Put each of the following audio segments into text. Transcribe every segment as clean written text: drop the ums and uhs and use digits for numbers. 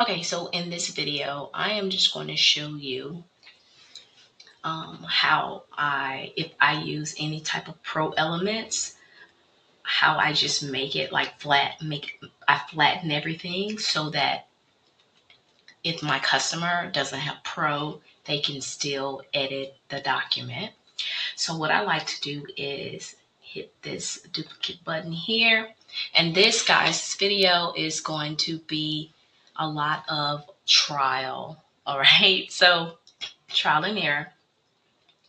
Okay, so in this video, I am just going to show you how if I use any type of pro elements, how I just make it like I flatten everything so that if my customer doesn't have pro, they can still edit the document. So what I like to do is hit this duplicate button here. And this, guys, this video is going to be a lot of trial. All right. So trial and error.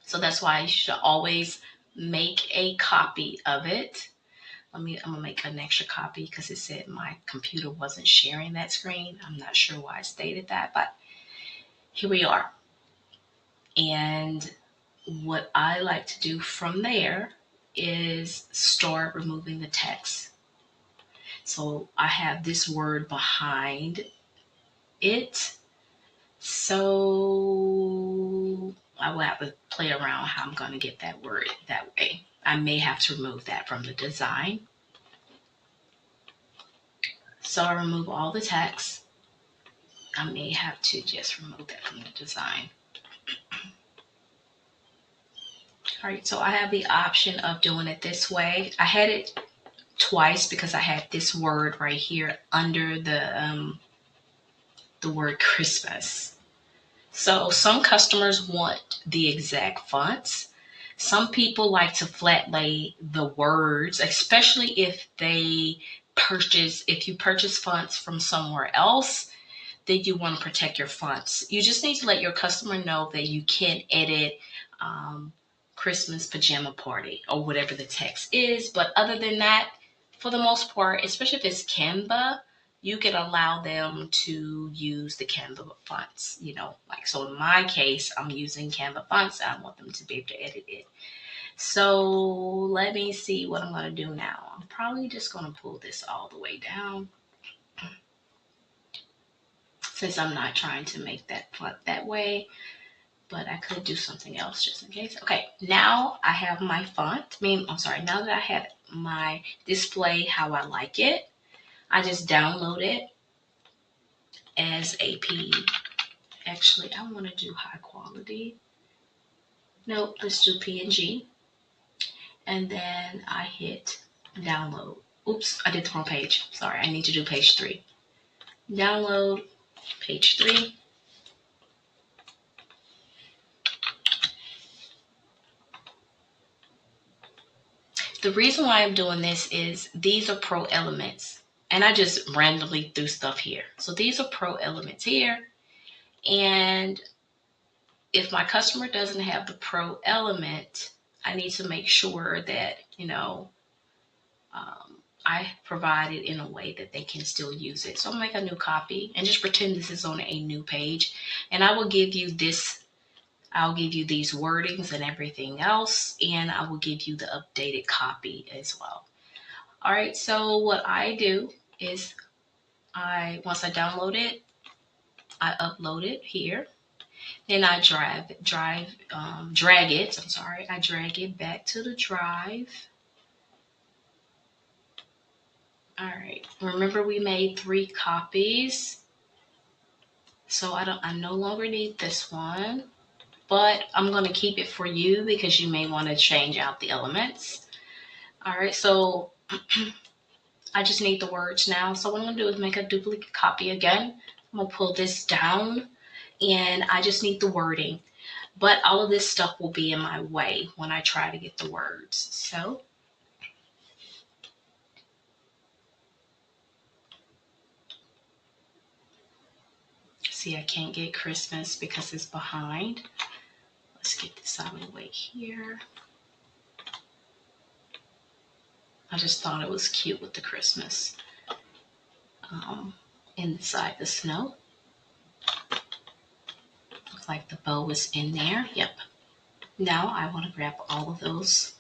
So that's why you should always make a copy of it. I'm gonna make an extra copy because it said my computer wasn't sharing that screen. I'm not sure why I stated that, but here we are. And what I like to do from there is start removing the text. So I have this word behind it. So I will have to play around how I'm going to get that word that way. I may have to remove that from the design. So I remove all the text. I may have to just remove that from the design. All right, so I have the option of doing it this way. I had it twice because I had this word right here under the word Christmas. So some customers want the exact fonts. Some people like to flat lay the words, especially if you purchase fonts from somewhere else, then you want to protect your fonts. You just need to let your customer know that you can edit Christmas pajama party or whatever the text is. But other than that, for the most part, especially if it's Canva, you can allow them to use the Canva fonts, so in my case, I'm using Canva fonts and I want them to be able to edit it. So let me see what I'm going to do now. I'm probably just going to pull this all the way down since I'm not trying to make that font that way, but I could do something else just in case. Okay, now I have my font. Now that I have my display how I like it, I just download it as a PDF. Actually, I want to do high quality. Nope, let's do PNG. And then I hit download. Oops, I did the wrong page. Sorry, I need to do page 3. Download page 3. The reason why I'm doing this is these are pro elements. And I just randomly threw stuff here. So these are pro elements here. And if my customer doesn't have the pro element, I need to make sure that, I provide it in a way that they can still use it. So I'll make a new copy and just pretend this is on a new page. And I will give you this. I'll give you these wordings and everything else. And I will give you the updated copy as well. All right. So what I do is once I download it, I upload it here. Then I drag it. I drag it back to the drive. All right. Remember we made 3 copies. So I no longer need this one, but I'm going to keep it for you because you may want to change out the elements. All right. So I just need the words now. So what I'm going to do is make a duplicate copy again. I'm going to pull this down and I just need the wording. But all of this stuff will be in my way when I try to get the words. So see, I can't get Christmas because it's behind. Let's get this out of the way here. I just thought it was cute with the Christmas inside the snow. Looks like the bow is in there. Yep. Now I want to grab all of those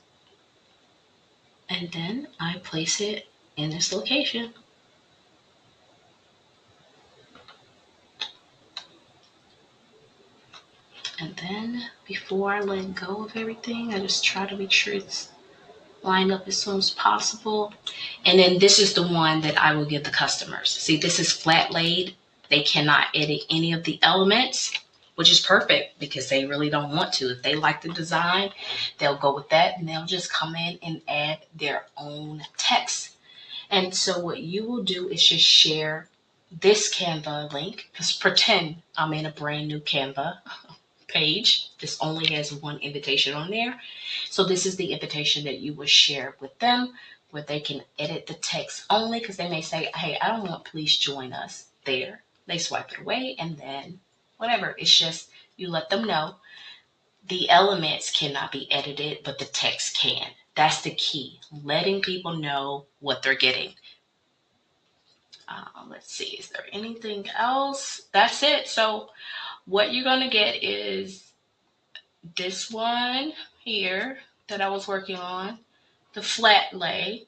and then I place it in this location. And then before I let go of everything, I just try to make sure it's lined up as soon as possible. And then this is the one that I will give the customers. See, this is flat laid. They cannot edit any of the elements, which is perfect because they really don't want to. If they like the design, they'll go with that and they'll just come in and add their own text. And so what you will do is just share this Canva link. Just pretend I'm in a brand new Canva page. This only has one invitation on there. So this is the invitation that you will share with them where they can edit the text only, because they may say, hey, I don't want please join us there. They swipe it away and then whatever. It's just you let them know the elements cannot be edited, but the text can. That's the key. Letting people know what they're getting. Let's see, is there anything else? That's it. So what you're going to get is this one here that I was working on, the flat lay,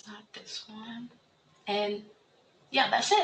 not this one. And yeah, that's it.